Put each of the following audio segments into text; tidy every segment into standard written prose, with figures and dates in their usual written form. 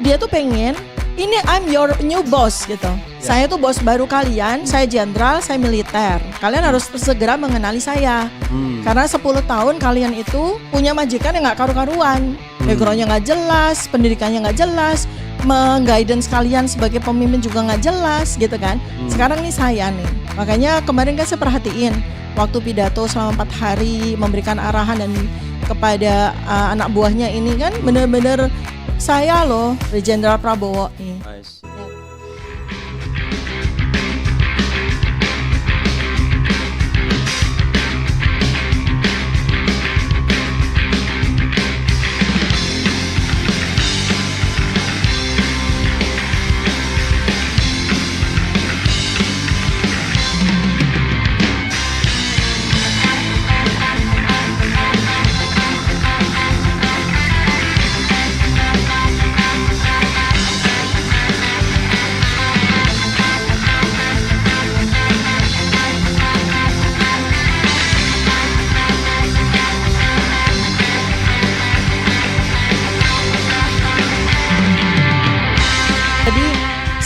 dia tuh pengen ini I'm your new boss gitu. Saya tuh bos baru kalian, saya jenderal, saya militer. Kalian harus segera mengenali saya. Karena 10 tahun kalian itu punya majikan yang gak karu-karuan. Backgroundnya gak jelas, pendidikannya gak jelas, meng-guidance kalian sebagai pemimpin juga gak jelas gitu kan. Sekarang nih saya nih, makanya kemarin kan saya perhatiin waktu pidato selama 4 hari memberikan arahan dan kepada anak buahnya ini kan benar-benar saya loh, Jenderal Prabowo nih.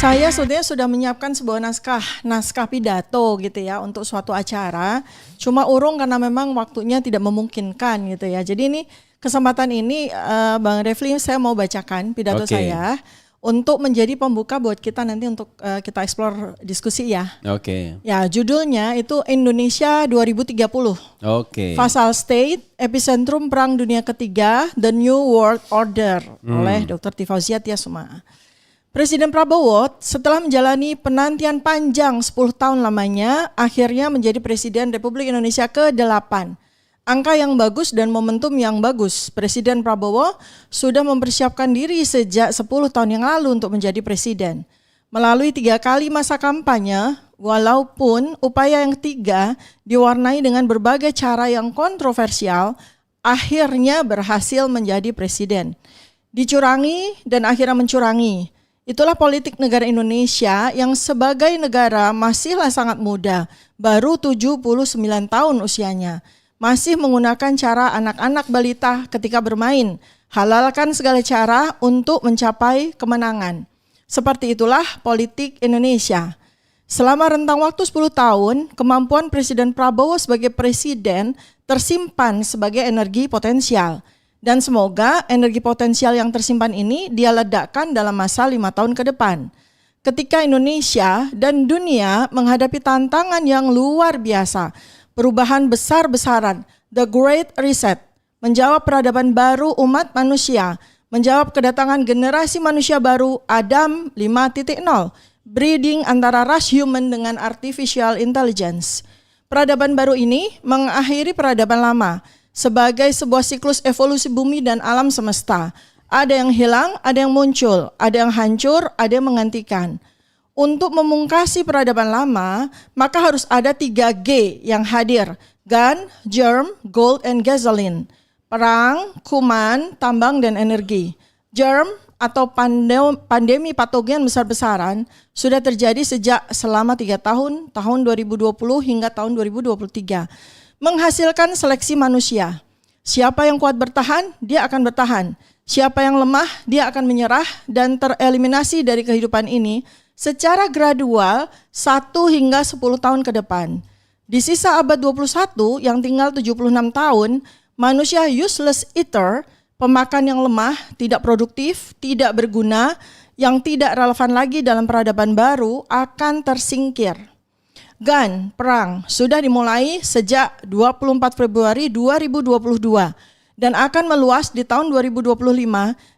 Saya sebetulnya sudah menyiapkan sebuah naskah pidato gitu ya untuk suatu acara. Cuma urung karena memang waktunya tidak memungkinkan gitu ya. Jadi ini kesempatan ini Bang Refli saya mau bacakan pidato saya untuk menjadi pembuka buat kita nanti untuk kita explore diskusi ya. Ya judulnya itu Indonesia 2030. Fasal State, Epicentrum Perang Dunia Ketiga, The New World Order oleh Dr. Tifauziah Tyasuma. Presiden Prabowo setelah menjalani penantian panjang 10 tahun lamanya, akhirnya menjadi Presiden Republik Indonesia ke-8. Angka yang bagus dan momentum yang bagus. Presiden Prabowo sudah mempersiapkan diri sejak 10 tahun yang lalu untuk menjadi Presiden. Melalui 3 kali masa kampanye, walaupun upaya yang ketiga diwarnai dengan berbagai cara yang kontroversial, akhirnya berhasil menjadi Presiden. Dicurangi dan akhirnya mencurangi. Itulah politik negara Indonesia yang sebagai negara masihlah sangat muda, baru 79 tahun usianya. Masih menggunakan cara anak-anak balita ketika bermain, halalkan segala cara untuk mencapai kemenangan. Seperti itulah politik Indonesia. Selama rentang waktu 10 tahun, kemampuan Presiden Prabowo sebagai presiden tersimpan sebagai energi potensial. Dan semoga energi potensial yang tersimpan ini dia ledakkan dalam masa 5 tahun ke depan. Ketika Indonesia dan dunia menghadapi tantangan yang luar biasa, perubahan besar-besaran, the Great Reset, menjawab peradaban baru umat manusia, menjawab kedatangan generasi manusia baru Adam 5.0, breeding antara ras human dengan artificial intelligence. Peradaban baru ini mengakhiri peradaban lama, sebagai sebuah siklus evolusi bumi dan alam semesta. Ada yang hilang, ada yang muncul, ada yang hancur, ada yang menggantikan. Untuk memungkasi peradaban lama, maka harus ada 3G yang hadir. Gun, germ, gold, and gasoline. Perang, kuman, tambang, dan energi. Germ atau pandemi patogen besar-besaran sudah terjadi sejak selama 3 tahun, tahun 2020 hingga tahun 2023. Menghasilkan seleksi manusia. Siapa yang kuat bertahan, dia akan bertahan. Siapa yang lemah, dia akan menyerah dan tereliminasi dari kehidupan ini secara gradual 1 hingga 10 tahun ke depan. Di sisa abad 21 yang tinggal 76 tahun, manusia useless eater, pemakan yang lemah, tidak produktif, tidak berguna, yang tidak relevan lagi dalam peradaban baru akan tersingkir. Gun, perang, sudah dimulai sejak 24 Februari 2022 dan akan meluas di tahun 2025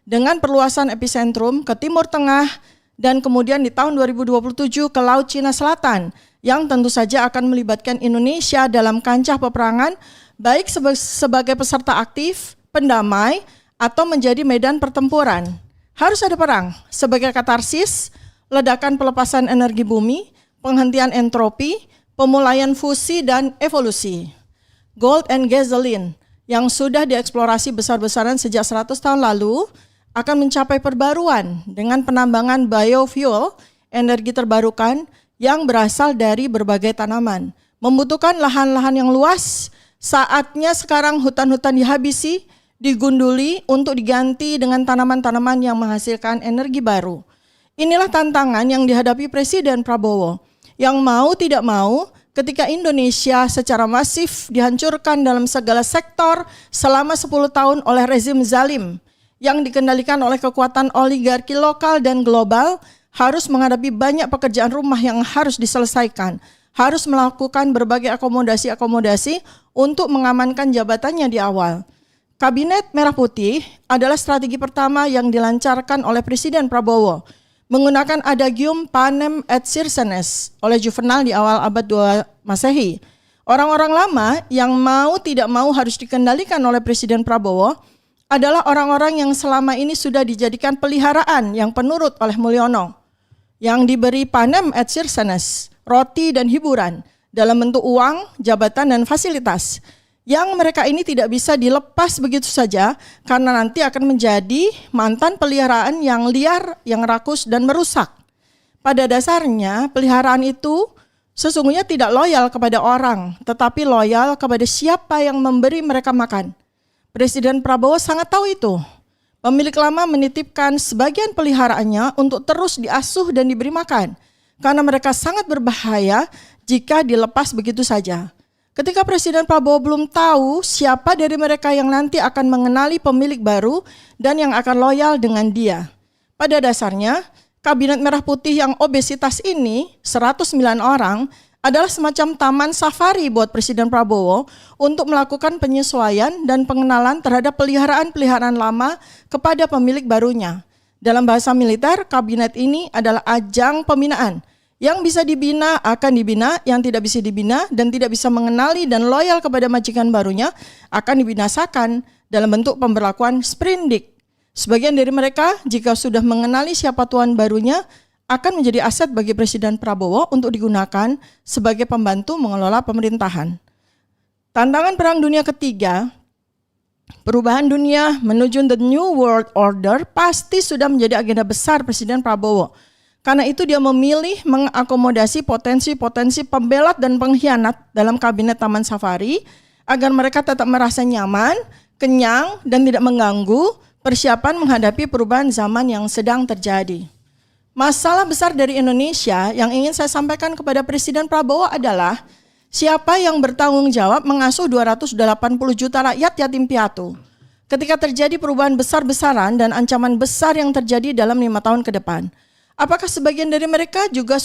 dengan perluasan epicentrum ke Timur Tengah dan kemudian di tahun 2027 ke Laut Cina Selatan yang tentu saja akan melibatkan Indonesia dalam kancah peperangan baik sebagai peserta aktif, pendamai, atau menjadi medan pertempuran. Harus ada perang sebagai katarsis, ledakan pelepasan energi bumi, penghentian entropi, pemulaian fusi dan evolusi. Gold and gasoline yang sudah dieksplorasi besar-besaran sejak 100 tahun lalu akan mencapai perbaruan dengan penambangan biofuel, energi terbarukan yang berasal dari berbagai tanaman. Membutuhkan lahan-lahan yang luas, saatnya sekarang hutan-hutan dihabisi digunduli untuk diganti dengan tanaman-tanaman yang menghasilkan energi baru. Inilah tantangan yang dihadapi Presiden Prabowo, yang mau tidak mau ketika Indonesia secara masif dihancurkan dalam segala sektor selama 10 tahun oleh rezim zalim yang dikendalikan oleh kekuatan oligarki lokal dan global, harus menghadapi banyak pekerjaan rumah yang harus diselesaikan, harus melakukan berbagai akomodasi-akomodasi untuk mengamankan jabatannya di awal. Kabinet Merah Putih adalah strategi pertama yang dilancarkan oleh Presiden Prabowo, menggunakan adagium panem et circenses oleh Juvenal di awal abad 2 Masehi. Orang-orang lama yang mau tidak mau harus dikendalikan oleh Presiden Prabowo adalah orang-orang yang selama ini sudah dijadikan peliharaan yang penurut oleh Mulyono, yang diberi panem et circenses, roti dan hiburan dalam bentuk uang, jabatan dan fasilitas, yang mereka ini tidak bisa dilepas begitu saja karena nanti akan menjadi mantan peliharaan yang liar, yang rakus dan merusak. Pada dasarnya peliharaan itu sesungguhnya tidak loyal kepada orang, tetapi loyal kepada siapa yang memberi mereka makan. Presiden Prabowo sangat tahu itu. Pemilik lama menitipkan sebagian peliharaannya untuk terus diasuh dan diberi makan, karena mereka sangat berbahaya jika dilepas begitu saja. Ketika Presiden Prabowo belum tahu siapa dari mereka yang nanti akan mengenali pemilik baru dan yang akan loyal dengan dia. Pada dasarnya, Kabinet Merah Putih yang obesitas ini, 109 orang, adalah semacam taman safari buat Presiden Prabowo untuk melakukan penyesuaian dan pengenalan terhadap peliharaan-peliharaan lama kepada pemilik barunya. Dalam bahasa militer, kabinet ini adalah ajang pembinaan. Yang bisa dibina akan dibina, yang tidak bisa dibina dan tidak bisa mengenali dan loyal kepada majikan barunya akan dibinasakan dalam bentuk pemberlakuan sprindik. Sebagian dari mereka jika sudah mengenali siapa tuan barunya akan menjadi aset bagi Presiden Prabowo untuk digunakan sebagai pembantu mengelola pemerintahan. Tantangan Perang Dunia Ketiga, perubahan dunia menuju the New World Order pasti sudah menjadi agenda besar Presiden Prabowo. Karena itu dia memilih mengakomodasi potensi-potensi pembelot dan pengkhianat dalam kabinet Taman Safari agar mereka tetap merasa nyaman, kenyang, dan tidak mengganggu persiapan menghadapi perubahan zaman yang sedang terjadi. Masalah besar dari Indonesia yang ingin saya sampaikan kepada Presiden Prabowo adalah siapa yang bertanggung jawab mengasuh 280 juta rakyat yatim piatu ketika terjadi perubahan besar-besaran dan ancaman besar yang terjadi dalam 5 tahun ke depan. Apakah sebagian dari mereka juga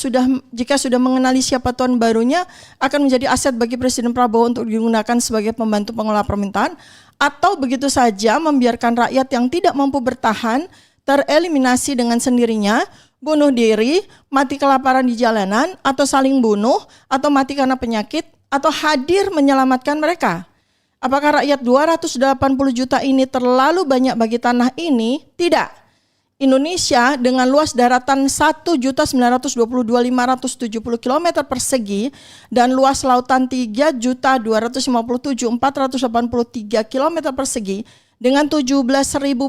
jika sudah mengenali siapa tuan barunya akan menjadi aset bagi Presiden Prabowo untuk digunakan sebagai pembantu pengelola pemerintahan, atau begitu saja membiarkan rakyat yang tidak mampu bertahan tereliminasi dengan sendirinya, bunuh diri, mati kelaparan di jalanan, atau saling bunuh, atau mati karena penyakit, atau hadir menyelamatkan mereka? Apakah rakyat 280 juta ini terlalu banyak bagi tanah ini? Tidak. Indonesia dengan luas daratan 1.922.570 km persegi dan luas lautan 3.257.483 km persegi dengan 17.000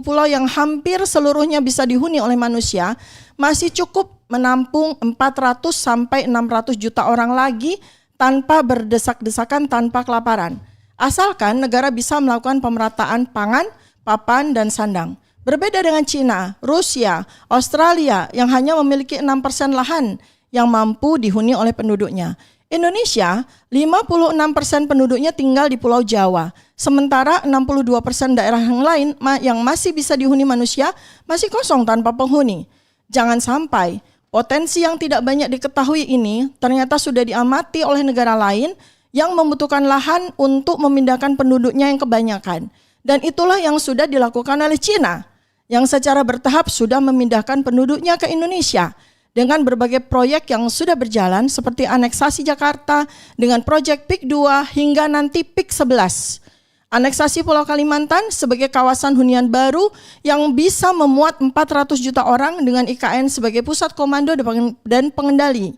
pulau yang hampir seluruhnya bisa dihuni oleh manusia, masih cukup menampung 400 sampai 600 juta orang lagi tanpa berdesak-desakan, tanpa kelaparan. Asalkan negara bisa melakukan pemerataan pangan, papan, dan sandang. Berbeda dengan Cina, Rusia, Australia yang hanya memiliki 6% lahan yang mampu dihuni oleh penduduknya. Indonesia, 56% penduduknya tinggal di Pulau Jawa, sementara 62% daerah yang lain yang masih bisa dihuni manusia masih kosong tanpa penghuni. Jangan sampai potensi yang tidak banyak diketahui ini ternyata sudah diamati oleh negara lain yang membutuhkan lahan untuk memindahkan penduduknya yang kebanyakan. Dan itulah yang sudah dilakukan oleh Cina, yang secara bertahap sudah memindahkan penduduknya ke Indonesia dengan berbagai proyek yang sudah berjalan seperti aneksasi Jakarta dengan proyek PIK 2 hingga nanti PIK 11. Aneksasi Pulau Kalimantan sebagai kawasan hunian baru yang bisa memuat 400 juta orang dengan IKN sebagai pusat komando dan pengendali.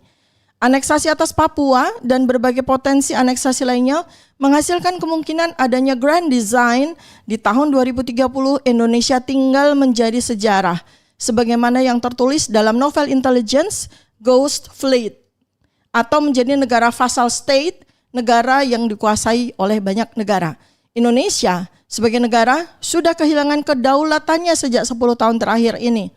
Aneksasi atas Papua dan berbagai potensi aneksasi lainnya menghasilkan kemungkinan adanya grand design di tahun 2030 Indonesia tinggal menjadi sejarah sebagaimana yang tertulis dalam novel intelligence Ghost Fleet, atau menjadi negara vassal state, negara yang dikuasai oleh banyak negara. Indonesia sebagai negara sudah kehilangan kedaulatannya sejak 10 tahun terakhir ini.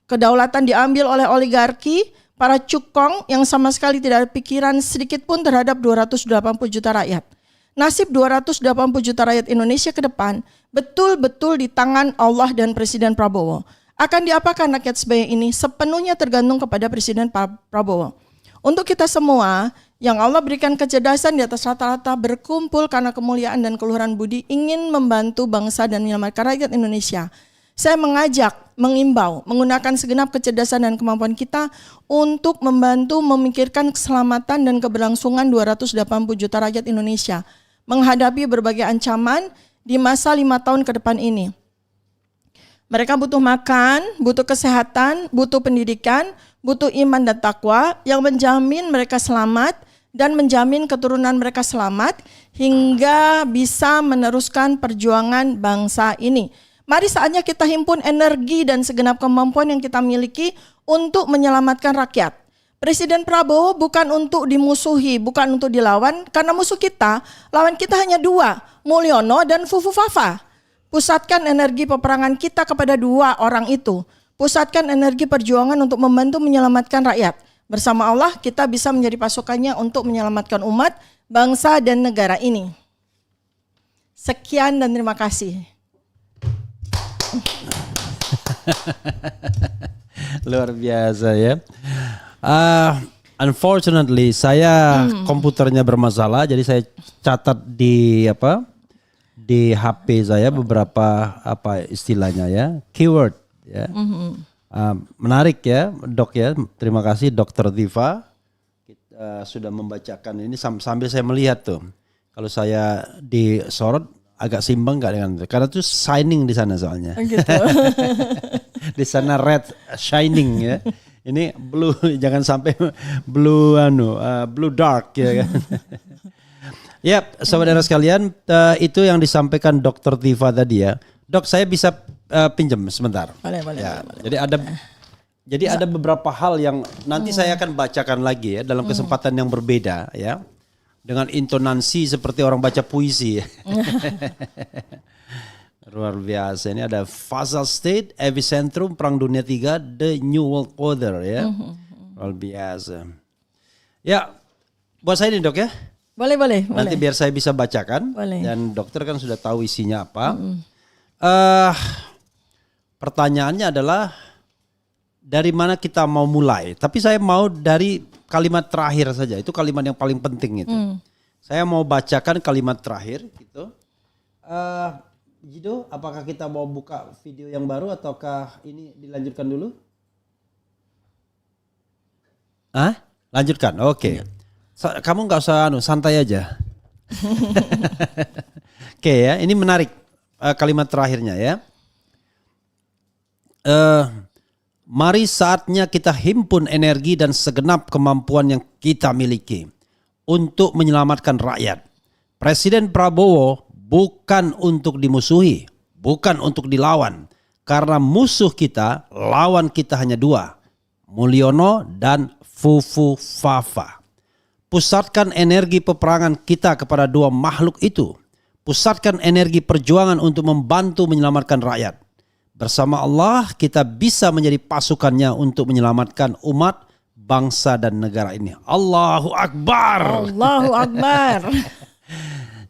Kedaulatan diambil oleh oligarki, para cukong yang sama sekali tidak ada pikiran sedikit pun terhadap 280 juta rakyat. Nasib 280 juta rakyat Indonesia ke depan betul-betul di tangan Allah dan Presiden Prabowo. Akan diapakan rakyat sebaya ini sepenuhnya tergantung kepada Presiden Prabowo. Untuk kita semua yang Allah berikan kecerdasan di atas rata-rata berkumpul karena kemuliaan dan keluhuran budi ingin membantu bangsa dan menyelamatkan rakyat Indonesia. Saya mengajak, mengimbau, menggunakan segenap kecerdasan dan kemampuan kita untuk membantu memikirkan keselamatan dan keberlangsungan 280 juta rakyat Indonesia menghadapi berbagai ancaman di masa 5 tahun ke depan ini. Mereka butuh makan, butuh kesehatan, butuh pendidikan, butuh iman dan takwa yang menjamin mereka selamat dan menjamin keturunan mereka selamat hingga bisa meneruskan perjuangan bangsa ini. Mari saatnya kita himpun energi dan segenap kemampuan yang kita miliki untuk menyelamatkan rakyat. Presiden Prabowo bukan untuk dimusuhi, bukan untuk dilawan, karena musuh kita, lawan kita hanya 2, Mulyono dan Fufu Fafa. Pusatkan energi peperangan kita kepada 2 orang itu. Pusatkan energi perjuangan untuk membantu menyelamatkan rakyat. Bersama Allah kita bisa menjadi pasukannya untuk menyelamatkan umat, bangsa dan negara ini. Sekian dan terima kasih. Luar biasa ya. Unfortunately saya komputernya bermasalah, jadi saya catat di HP saya beberapa istilahnya ya, keyword ya. Menarik ya Dok ya, terima kasih Dr. Diva sudah membacakan ini sambil saya melihat tuh. Kalau saya disorot agak simbang nggak dengan itu, karena tuh shining di sana soalnya. Gitu. Di sana red shining ya. Ini blue, jangan sampai blue blue dark ya kan. Ya, saudara sekalian, itu yang disampaikan Dr. Diva tadi ya. Dok, saya bisa pinjam sebentar. Boleh. Ya, jadi ada beberapa hal yang nanti saya akan bacakan lagi ya dalam kesempatan yang berbeda ya. Dengan intonasi seperti orang baca puisi. Luar biasa. Ini ada Fazal State, Epicentrum, Perang Dunia III, The New World Order ya. Luar biasa. Ya, buat saya nih Dok ya. Boleh. Nanti biar saya bisa bacakan. Boleh. Dan dokter kan sudah tahu isinya apa. Pertanyaannya adalah dari mana kita mau mulai. Tapi saya mau dari kalimat terakhir saja. Itu kalimat yang paling penting itu. Saya mau bacakan kalimat terakhir gitu. Jido, apakah kita mau buka video yang baru ataukah ini dilanjutkan dulu? Lanjutkan. Oke. Kamu nggak usah santai aja. Oke ya, ini menarik kalimat terakhirnya ya. Mari saatnya kita himpun energi dan segenap kemampuan yang kita miliki untuk menyelamatkan rakyat. Presiden Prabowo bukan untuk dimusuhi, bukan untuk dilawan. Karena musuh kita, lawan kita hanya 2, Mulyono dan Fufu Fafa. Pusatkan energi peperangan kita kepada 2 makhluk itu. Pusatkan energi perjuangan untuk membantu menyelamatkan rakyat. Bersama Allah kita bisa menjadi pasukannya untuk menyelamatkan umat, bangsa dan negara ini. Allahu Akbar. Allahu Akbar.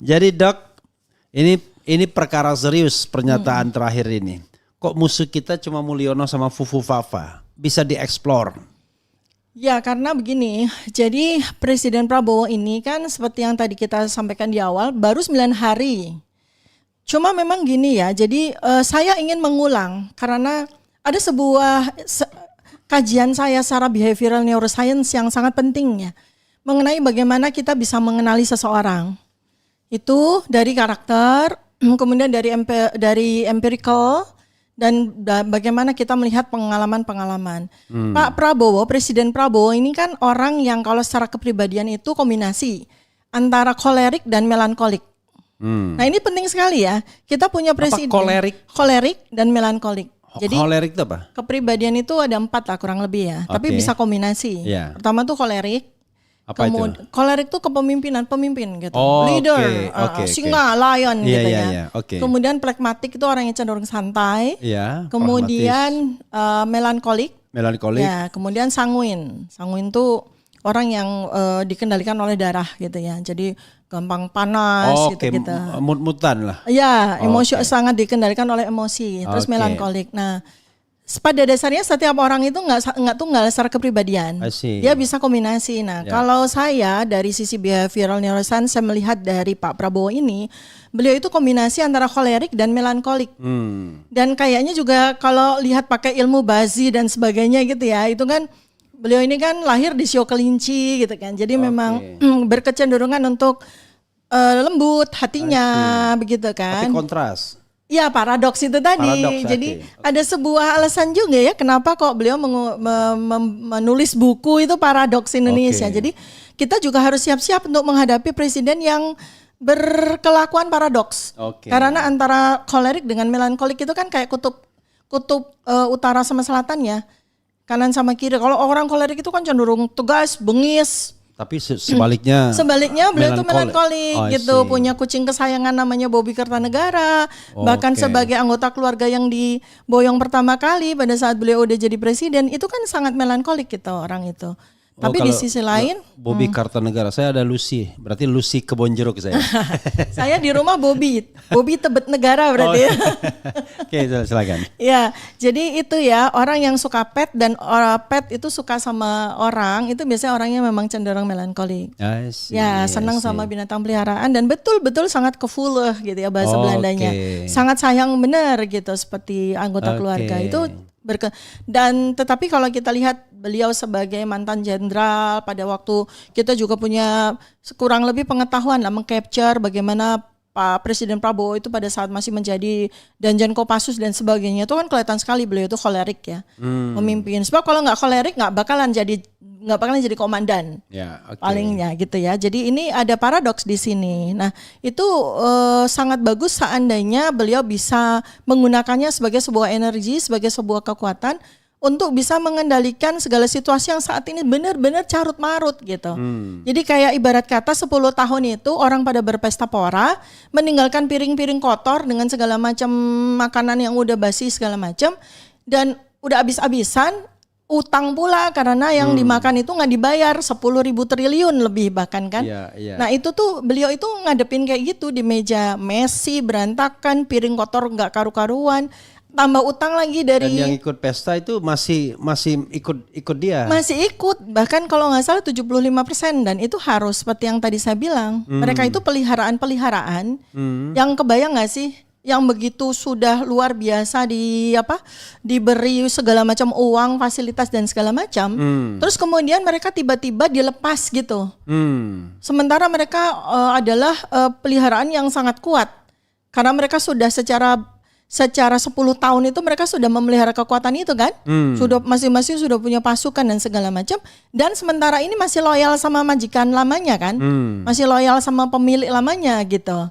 Jadi Dok, ini perkara serius pernyataan terakhir ini. Kok musuh kita cuma Mulyono sama Fufu Fafa? Bisa dieksplor. Ya karena begini, jadi Presiden Prabowo ini kan seperti yang tadi kita sampaikan di awal baru 9 hari. Cuma memang gini ya, jadi saya ingin mengulang karena ada sebuah kajian saya secara behavioral neuroscience yang sangat penting ya. Mengenai bagaimana kita bisa mengenali seseorang. Itu dari karakter, kemudian dari empirical, dan bagaimana kita melihat pengalaman-pengalaman. Pak Prabowo, Presiden Prabowo ini kan orang yang kalau secara kepribadian itu kombinasi antara kolerik dan melankolik. Nah ini penting sekali ya. Kita punya presiden kolerik dan melankolik. Jadi kolerik itu apa? Kepribadian itu ada 4 lah kurang lebih ya. Tapi bisa kombinasi. Yeah. Pertama tuh kolerik, Apa itu? Kolerik itu kepemimpinan, pemimpin gitu. Oh, Leader, oke. singa, lion gitu ya. Iya, oke. Kemudian phlegmatic itu orang yang cenderung santai. Iya, Kemudian melankolik. Melankolik. Ya, kemudian sanguin. Sanguin itu orang yang dikendalikan oleh darah gitu ya. Jadi gampang panas gitu-gitu. Mut-mutan lah. Ya, emosi sangat dikendalikan oleh emosi. Terus melankolik. Nah, pada dasarnya setiap orang itu nggak tunggal secara kepribadian. Dia bisa kombinasi. Nah, kalau saya dari sisi behavioral neuroscience saya melihat dari Pak Prabowo ini, beliau itu kombinasi antara kolerik dan melankolik. Dan kayaknya juga kalau lihat pakai ilmu Bazi dan sebagainya gitu ya, itu kan beliau ini kan lahir di sio kelinci gitu kan. Jadi memang berkecenderungan untuk lembut hatinya begitu kan. Tapi kontras. Ya, paradoks itu tadi. Jadi ada sebuah alasan juga ya kenapa kok beliau menulis buku itu Paradoks Indonesia. Jadi kita juga harus siap-siap untuk menghadapi presiden yang berkelakuan paradoks. Karena antara kolerik dengan melankolik itu kan kayak kutub utara sama selatan ya. Kanan sama kiri. Kalau orang kolerik itu kan cenderung tegas, bengis. Tapi sebaliknya beliau tuh melankolik gitu, punya kucing kesayangan namanya Bobby Kertanegara, bahkan sebagai anggota keluarga yang diboyong pertama kali pada saat beliau udah jadi presiden, itu kan sangat melankolik gitu orang itu. Tapi di sisi lain Bobby Kertanegara, saya ada Lucy, berarti Lucy Kebonjeruk saya. Saya di rumah Bobby Tebet Negara berarti. Oke, silakan. Ya, jadi itu ya orang yang suka pet dan pet itu suka sama orang itu biasanya orangnya memang cenderung melankolik. Ya, senang sama binatang peliharaan dan betul-betul sangat kevoelig gitu ya bahasa Belandanya. Sangat sayang benar gitu seperti anggota keluarga itu. Dan tetapi kalau kita lihat beliau sebagai mantan jenderal pada waktu kita juga punya kurang lebih pengetahuan lah mengcapture bagaimana Pak Presiden Prabowo itu pada saat masih menjadi Danjen Kopassus dan sebagainya itu kan kelihatan sekali beliau itu kolerik ya memimpin. Sebab kalau nggak kolerik nggak bakalan jadi komandan palingnya gitu ya. Jadi ini ada paradoks di sini. Nah itu sangat bagus seandainya beliau bisa menggunakannya sebagai sebuah energi, sebagai sebuah kekuatan untuk bisa mengendalikan segala situasi yang saat ini benar-benar carut marut gitu. Jadi kayak ibarat kata 10 tahun itu orang pada berpesta pora, meninggalkan piring-piring kotor dengan segala macam makanan yang udah basi segala macam dan udah habis-habisan utang pula karena yang dimakan itu nggak dibayar 10.000 triliun lebih bahkan kan. Nah itu tuh beliau itu ngadepin kayak gitu di meja messy, berantakan, piring kotor nggak karu-karuan. Tambah utang lagi dari. Dan yang ikut pesta itu masih ikut dia. Masih ikut, bahkan kalau nggak salah 75% dan itu harus seperti yang tadi saya bilang. Mereka itu peliharaan yang kebayang nggak sih? Yang begitu sudah luar biasa diberi segala macam uang, fasilitas dan segala macam. Terus kemudian mereka tiba-tiba dilepas gitu. Sementara mereka adalah peliharaan yang sangat kuat. Karena mereka sudah secara 10 tahun itu mereka sudah memelihara kekuatan itu kan. Sudah masing-masing sudah punya pasukan dan segala macam. Dan sementara ini masih loyal sama majikan lamanya kan. Masih loyal sama pemilik lamanya gitu.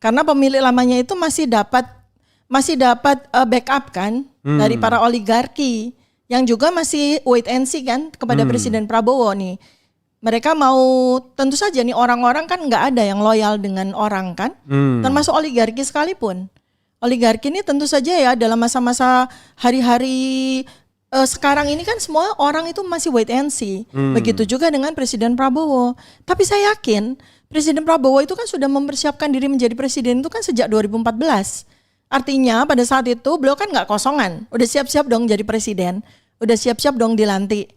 Karena pemilik lamanya itu masih dapat backup kan dari para oligarki yang juga masih wait and see kan kepada Presiden Prabowo nih. Mereka mau tentu saja nih orang-orang kan nggak ada yang loyal dengan orang kan, termasuk oligarki sekalipun. Oligarki ini tentu saja ya dalam masa-masa hari-hari sekarang ini kan semua orang itu masih wait and see. Begitu juga dengan Presiden Prabowo. Tapi saya yakin Presiden Prabowo itu kan sudah mempersiapkan diri menjadi presiden itu kan sejak 2014. Artinya pada saat itu beliau kan nggak kosongan. Udah siap-siap dong jadi presiden. Udah siap-siap dong dilantik.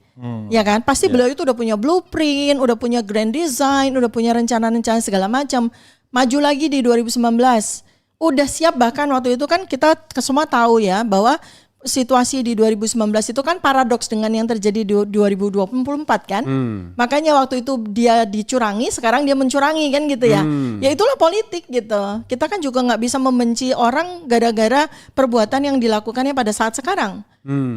Ya kan? Pasti beliau itu udah punya blueprint, udah punya grand design, udah punya rencana-rencana segala macam. Maju lagi di 2019. Udah siap bahkan waktu itu kan kita semua tahu ya bahwa situasi di 2019 itu kan paradoks dengan yang terjadi di 2024 kan. Makanya waktu itu dia dicurangi, sekarang dia mencurangi kan gitu ya. Ya itulah politik gitu. Kita kan juga nggak bisa membenci orang gara-gara perbuatan yang dilakukannya pada saat sekarang.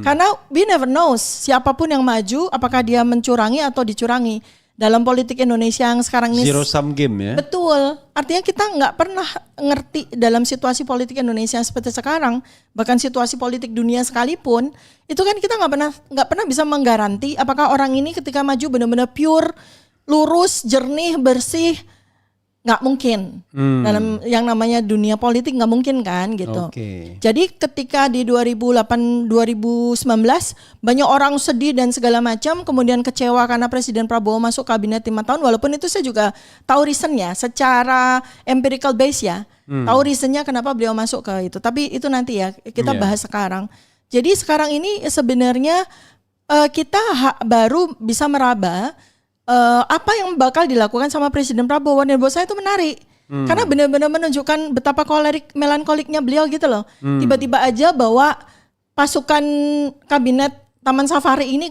Karena we never knows siapapun yang maju apakah dia mencurangi atau dicurangi. Dalam politik Indonesia yang sekarang ini zero sum game ya. Betul. Artinya kita nggak pernah ngerti dalam situasi politik Indonesia seperti sekarang, bahkan situasi politik dunia sekalipun, itu kan kita nggak pernah bisa menggaranti apakah orang ini ketika maju benar-benar pure lurus, jernih, bersih, nggak mungkin. Dalam yang namanya dunia politik nggak mungkin kan gitu. Jadi ketika di 2019 banyak orang sedih dan segala macam, kemudian kecewa karena Presiden Prabowo masuk kabinet 5 tahun, walaupun itu saya juga tahu reasonnya secara empirical base ya, tahu reasonnya kenapa beliau masuk ke itu. Tapi itu nanti ya kita bahas sekarang. Jadi sekarang ini sebenarnya kita baru bisa meraba apa yang bakal dilakukan sama Presiden Prabowo, dan buat saya itu menarik karena benar-benar menunjukkan betapa melankoliknya beliau gitu loh. Tiba-tiba aja bawa pasukan kabinet Taman Safari ini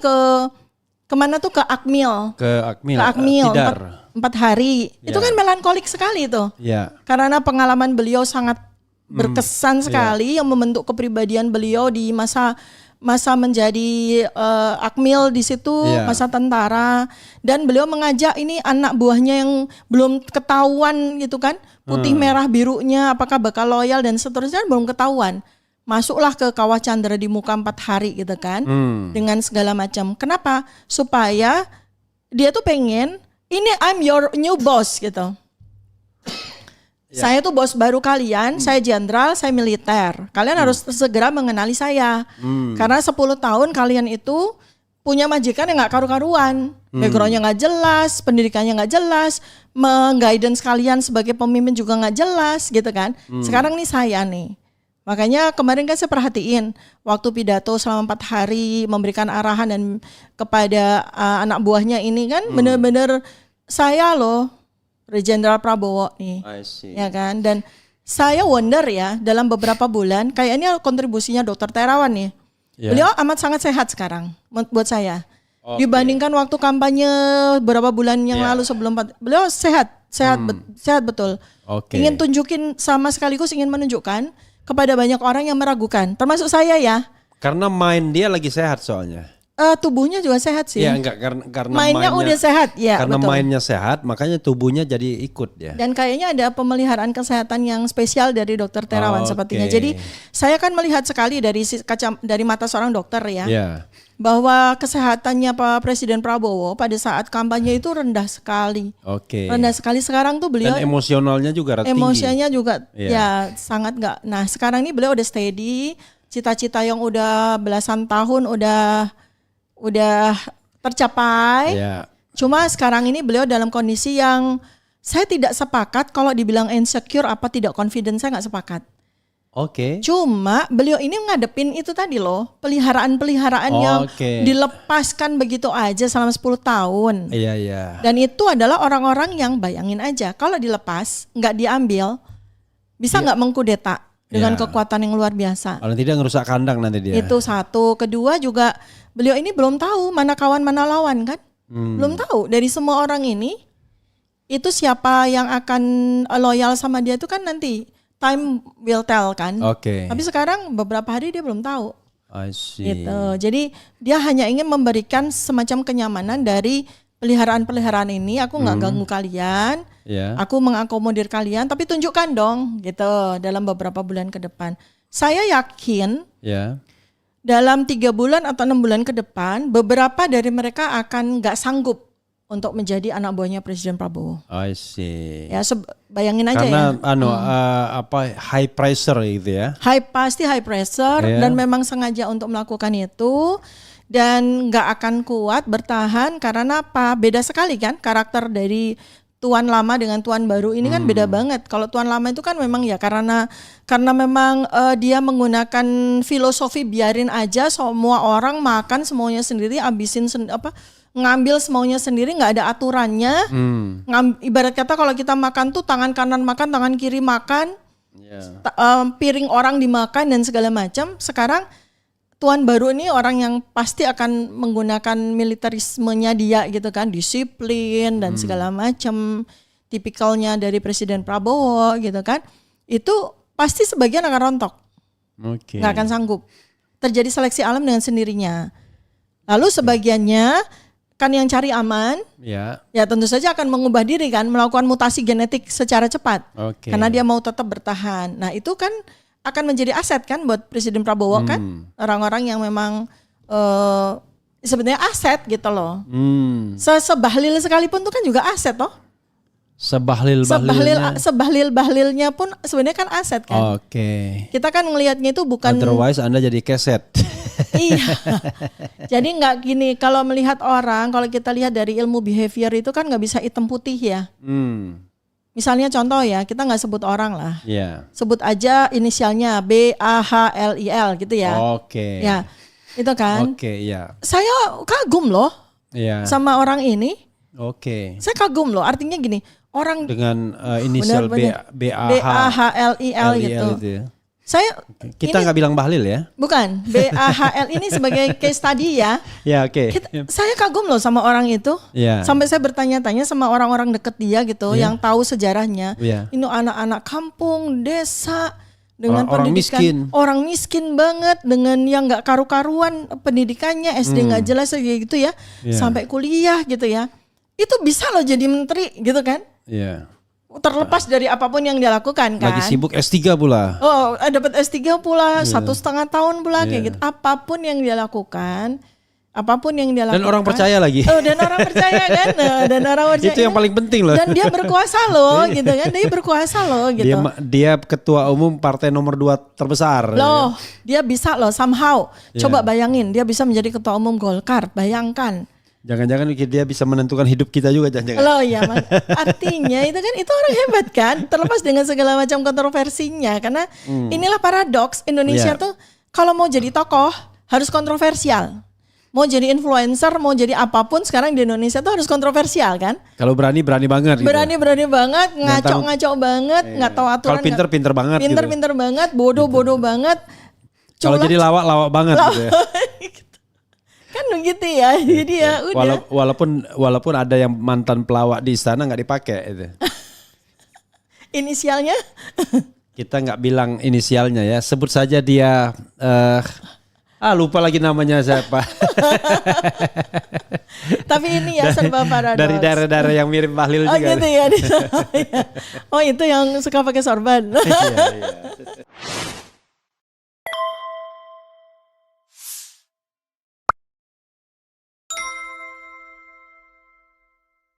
kemana tuh, ke Akmil. Ke Akmil 4 hari. Itu kan melankolik sekali itu. Karena pengalaman beliau sangat berkesan sekali yang membentuk kepribadian beliau di masa menjadi Akmil di situ, masa tentara, dan beliau mengajak ini anak buahnya yang belum ketahuan gitu kan, putih merah birunya apakah bakal loyal dan seterusnya belum ketahuan. Masuklah ke Kawah Chandra di muka 4 hari gitu kan, dengan segala macam. Kenapa? Supaya dia tuh pengen, ini I'm your new boss gitu. Saya tuh bos baru kalian, saya jenderal, saya militer. Kalian harus segera mengenali saya. Karena 10 tahun kalian itu punya majikan yang gak karu-karuan. Backgroundnya gak jelas, pendidikannya gak jelas, mengguidance kalian sebagai pemimpin juga gak jelas gitu kan. Sekarang nih saya nih. Makanya kemarin kan saya perhatiin waktu pidato selama 4 hari memberikan arahan dan kepada anak buahnya ini kan benar-benar saya loh, Jenderal Prabowo nih, ya kan. Dan saya wonder ya, dalam beberapa bulan, kayaknya kontribusinya Dr. Terawan nih, beliau amat sangat sehat sekarang buat saya. Dibandingkan waktu kampanye beberapa bulan yang lalu sebelum, beliau sehat betul. Ingin tunjukin sekaligus ingin menunjukkan kepada banyak orang yang meragukan, termasuk saya ya. Karena dia lagi sehat soalnya. Tubuhnya juga sehat sih. Ya enggak, karena mainnya udah sehat ya. Karena betul. mainnya sehat, makanya tubuhnya jadi ikut ya. Dan kayaknya ada pemeliharaan kesehatan yang spesial dari Dokter Terawan sepertinya. Jadi saya kan melihat sekali dari mata seorang dokter ya, bahwa kesehatannya Pak Presiden Prabowo pada saat kampanye itu rendah sekali. Rendah sekali. Sekarang tuh beliau. Dan emosionalnya juga tinggi. Emosinya juga ya sangat enggak. Nah sekarang ini beliau udah steady. Cita-cita yang udah belasan tahun udah tercapai. Cuma sekarang ini beliau dalam kondisi yang saya tidak sepakat kalau dibilang insecure apa tidak confident, saya nggak sepakat. Cuma beliau ini ngadepin itu tadi loh, peliharaan-peliharaan yang dilepaskan begitu aja selama 10 tahun. Dan itu adalah orang-orang yang bayangin aja kalau dilepas, nggak diambil, bisa nggak mengkudeta dengan kekuatan yang luar biasa. Kalau tidak ngerusak kandang nanti dia. Itu satu. Kedua juga beliau ini belum tahu mana kawan mana lawan kan. Belum tahu dari semua orang ini itu siapa yang akan loyal sama dia itu kan nanti time will tell kan. Tapi sekarang beberapa hari dia belum tahu. Gitu. Jadi dia hanya ingin memberikan semacam kenyamanan dari peliharaan-peliharaan ini. Aku nggak ganggu kalian. Aku mengakomodir kalian, tapi tunjukkan dong gitu dalam beberapa bulan ke depan. Saya yakin dalam 3 bulan atau 6 bulan ke depan, beberapa dari mereka akan nggak sanggup untuk menjadi anak buahnya Presiden Prabowo. Ya bayangin aja. Karena high pressure gitu ya. Pasti high pressure dan memang sengaja untuk melakukan itu. Dan nggak akan kuat bertahan karena apa? Beda sekali kan karakter dari tuan lama dengan tuan baru ini kan beda banget. Kalau tuan lama itu kan memang ya karena memang dia menggunakan filosofi biarin aja semua orang makan semuanya sendiri, habisin ngambil semuanya sendiri, nggak ada aturannya. Ibarat kata kalau kita makan tuh tangan kanan makan, tangan kiri makan, piring orang dimakan dan segala macam. Sekarang tuan baru ini orang yang pasti akan menggunakan militerismenya dia gitu kan, disiplin dan segala macam, tipikalnya dari Presiden Prabowo gitu kan. Itu pasti sebagian akan rontok, nggak akan sanggup. Terjadi seleksi alam dengan sendirinya. Lalu sebagiannya kan yang cari aman, ya tentu saja akan mengubah diri kan, melakukan mutasi genetik secara cepat, karena dia mau tetap bertahan. Nah itu kan akan menjadi aset kan buat Presiden Prabowo kan, orang-orang yang memang sebenarnya aset gitu loh. Hmm. Sebahlil sekalipun itu kan juga aset toh. Sebahlil-bahlilnya pun sebenarnya kan aset kan. Oke. Kita kan ngelihatnya itu bukan. Otherwise Anda jadi keset. Iya. Jadi nggak gini, kalau melihat orang, kalau kita lihat dari ilmu behavior itu kan nggak bisa hitam putih ya. Misalnya contoh ya, kita nggak sebut orang lah. Yeah. Sebut aja inisialnya BAHLIL gitu ya. Oke. Ya, itu kan. Oke, ya. Saya kagum loh Ya. sama orang ini. Oke. Saya kagum loh, artinya gini, orang Dengan inisial BAHLIL gitu. ya. Saya Kita nggak bilang bahlil ya? bukan BAHL ini sebagai case study ya. Ya, oke. Saya kagum loh sama orang itu. Ya. Sampai saya bertanya-tanya sama orang-orang deket dia gitu, yang tahu sejarahnya. Ya. Ini anak-anak kampung, desa dengan Orang pendidikan miskin. orang miskin banget, dengan yang nggak karu-karuan pendidikannya, SD nggak jelas kayak gitu ya, sampai kuliah gitu ya. Itu bisa loh jadi menteri gitu kan? Iya. Terlepas dari apapun yang dia lakukan kan. Lagi sibuk S3 pula. Oh, dapat S3 pula, 1,5 tahun pula kayak gitu. Apapun yang dia lakukan, Dan orang percaya lagi. Oh, dan orang percaya kan? Dan orang percaya. Itu yang paling penting loh. Dan dia berkuasa loh gitu kan. Dia berkuasa loh gitu. Dia ketua umum partai nomor 2 terbesar. Loh, dia bisa loh somehow. Coba bayangin, dia bisa menjadi ketua umum Golkar. Bayangkan. Jangan-jangan dia bisa menentukan hidup kita juga, jangan-jangan. Loh ya, artinya itu kan itu orang hebat kan, terlepas dengan segala macam kontroversinya. Karena inilah paradoks Indonesia tuh kalau mau jadi tokoh harus kontroversial. Mau jadi influencer, mau jadi apapun sekarang di Indonesia tuh harus kontroversial kan. Kalau berani banget. Berani banget, ngaco banget, nggak tahu aturan. Kalau pinter banget. Pinter banget, bodoh banget. Kalau jadi lawak banget gitu ya. Kan begitu ya, jadi ya udah. Walaupun ada yang mantan pelawak di istana nggak dipakai itu. Inisialnya? Kita nggak bilang inisialnya ya, sebut saja dia. Lupa lagi namanya siapa. Tapi ini ya serba paradoks. Dari daerah-daerah yang mirip Bahlil juga. Oh gitu ya. Oh itu yang suka pakai sorban. Iya.